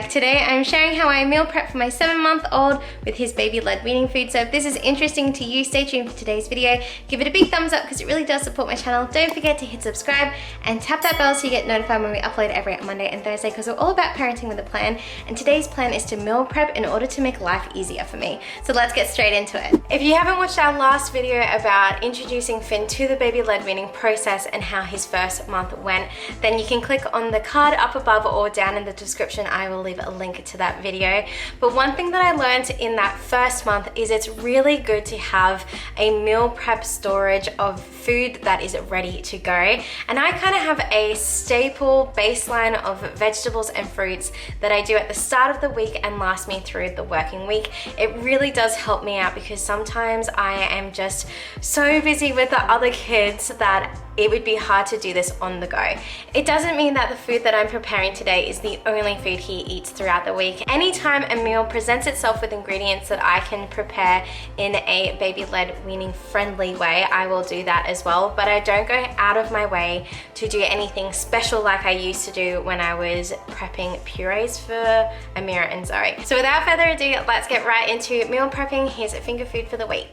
back. Today I'm sharing how I meal prep for my 7-month-old with his baby led weaning food. So if this is interesting to you, stay tuned for today's video. Give it a big thumbs up because it really does support my channel. Don't forget to hit subscribe and tap that bell so you get notified when we upload every Monday and Thursday, because we're all about parenting with a plan, and today's plan is to meal prep in order to make life easier for me. So let's get straight into it. If you haven't watched our last video about introducing Finn to the baby led weaning process and how his first month went, then you can click on the card up above or down in the description. I will leave a link to that video. But one thing that I learned in that first month is it's really good to have a meal prep storage of food that is ready to go. And I kind of have a staple baseline of vegetables and fruits that I do at the start of the week and last me through the working week. It really does help me out because sometimes I am just so busy with the other kids that it would be hard to do this on the go. It doesn't mean that the food that I'm preparing today is the only food he eats throughout the week. Anytime a meal presents itself with ingredients that I can prepare in a baby-led weaning friendly way, I will do that as well. But I don't go out of my way to do anything special like I used to do when I was prepping purees for Amira and Zoe. So without further ado, let's get right into meal prepping. Here's a finger food for the week.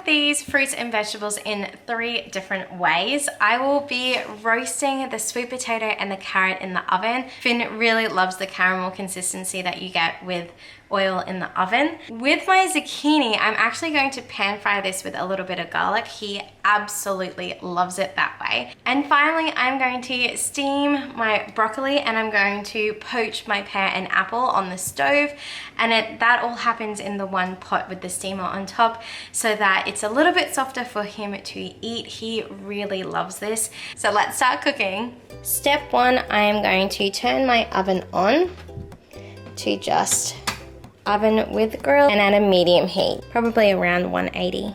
These fruits and vegetables in 3 different ways. I will be roasting the sweet potato and the carrot in the oven. Finn really loves the caramel consistency that you get with oil in the oven. With my zucchini, I'm actually going to pan fry this with a little bit of garlic. He absolutely loves it that way. And finally, I'm going to steam my broccoli and I'm going to poach my pear and apple on the stove. And that all happens in the one pot with the steamer on top so that it's a little bit softer for him to eat. He really loves this. So let's start cooking. Step 1, I am going to turn my oven on to just oven with grill and at a medium heat, probably around 180.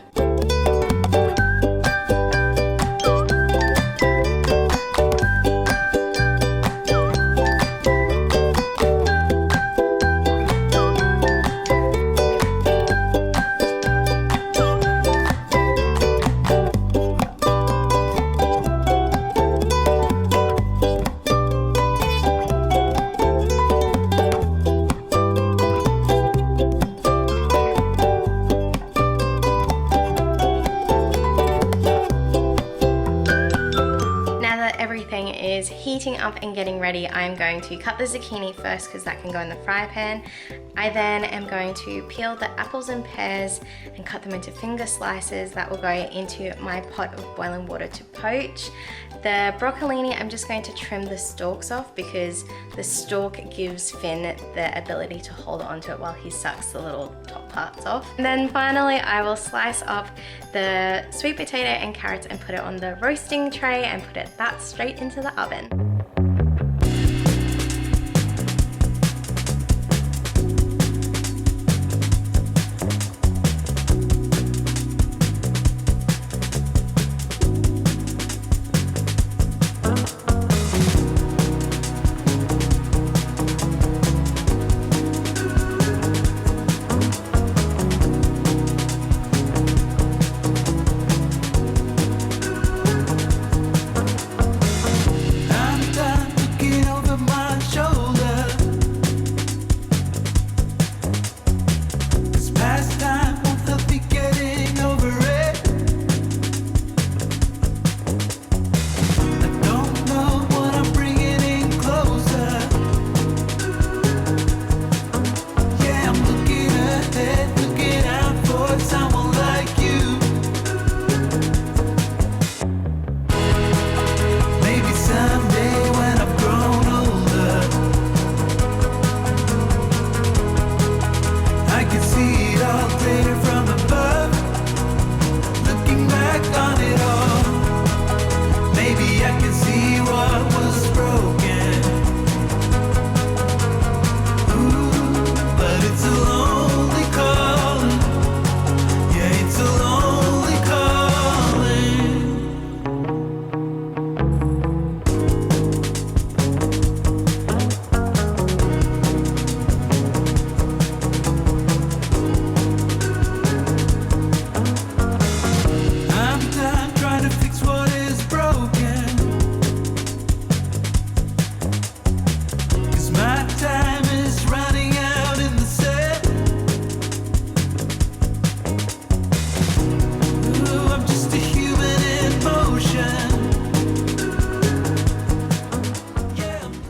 Is heating up and getting ready, I'm going to cut the zucchini first because that can go in the fry pan. I then am going to peel the apples and pears and cut them into finger slices that will go into my pot of boiling water to poach. The broccolini, I'm just going to trim the stalks off because the stalk gives Finn the ability to hold on to it while he sucks the little top parts off. And then finally, I will slice up the sweet potato and carrots and put it on the roasting tray and put that straight into the oven.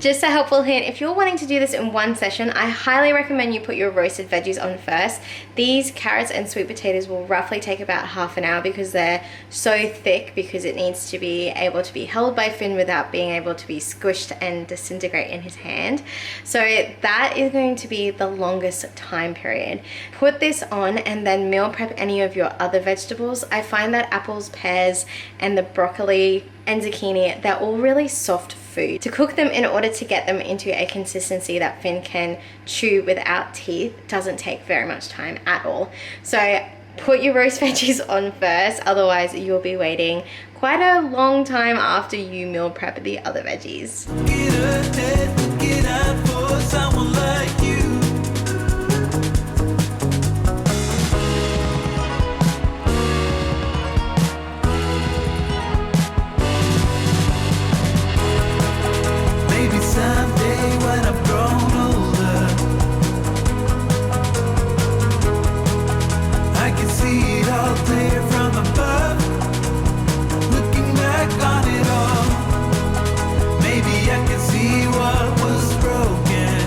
Just a helpful hint, if you're wanting to do this in one session, I highly recommend you put your roasted veggies on first. These carrots and sweet potatoes will roughly take about half an hour because they're so thick, because it needs to be able to be held by Finn without being able to be squished and disintegrate in his hand. So that is going to be the longest time period. Put this on and then meal prep any of your other vegetables. I find that apples, pears, and the broccoli and zucchini, they're all really soft food. To cook them in order to get them into a consistency that Finn can chew without teeth doesn't take very much time at all. So put your roast veggies on first, otherwise you'll be waiting quite a long time after you meal prep the other veggies. Get ahead, get out for someone like you. Someday when I've grown older, I can see it all clear from above. Looking back on it all, maybe I can see what was broken.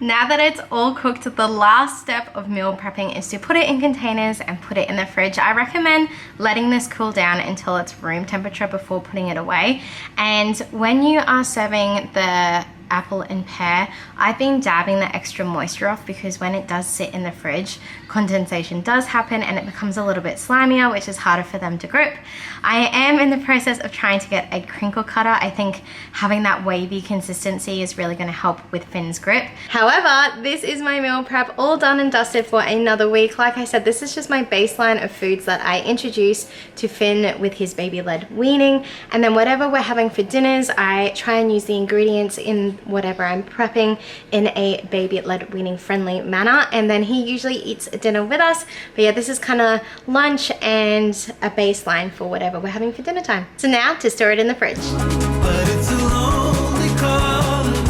Now that it's all cooked, the last step of meal prepping is to put it in containers and put it in the fridge. I recommend letting this cool down until it's room temperature before putting it away. And when you are serving the apple and pear, I've been dabbing the extra moisture off, because when it does sit in the fridge, condensation does happen and it becomes a little bit slimier, which is harder for them to grip. I am in the process of trying to get a crinkle cutter. I think having that wavy consistency is really going to help with Finn's grip. However, this is my meal prep all done and dusted for another week. Like I said, this is just my baseline of foods that I introduce to Finn with his baby led weaning, and then whatever we're having for dinners, I try and use the ingredients in whatever I'm prepping in a baby led weaning friendly manner, and then he usually eats dinner with us. But yeah, this is kind of lunch and a baseline for whatever we're having for dinner time. So now to store it in the fridge. But it's a lonely calling.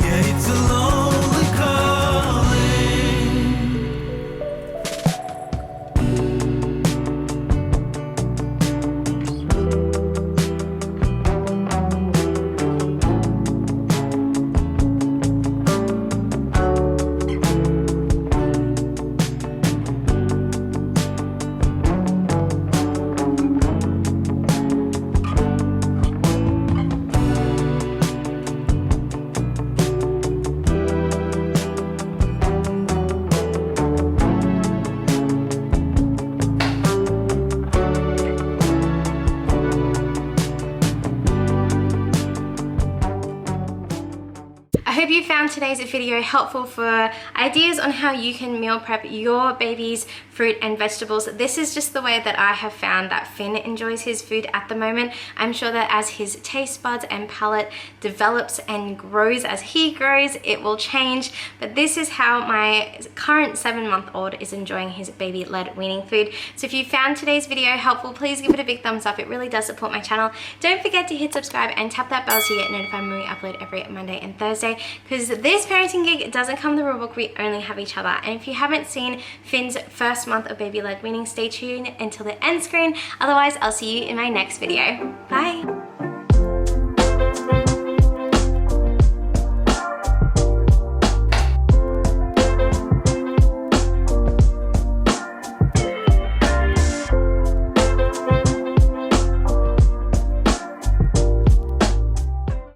Yeah, it's a lonely calling. I hope you found today's video helpful for ideas on how you can meal prep your baby's fruit and vegetables. This is just the way that I have found that Finn enjoys his food at the moment. I'm sure that as his taste buds and palate develops and grows as he grows, it will change. But this is how my current 7-month-old is enjoying his baby led weaning food. So if you found today's video helpful, please give it a big thumbs up. It really does support my channel. Don't forget to hit subscribe and tap that bell so you get notified when we upload every Monday and Thursday, because this parenting gig doesn't come in the rulebook. We only have each other. And if you haven't seen Finn's first month of baby led weaning, stay tuned until the end screen. Otherwise, I'll see you in my next video. Bye.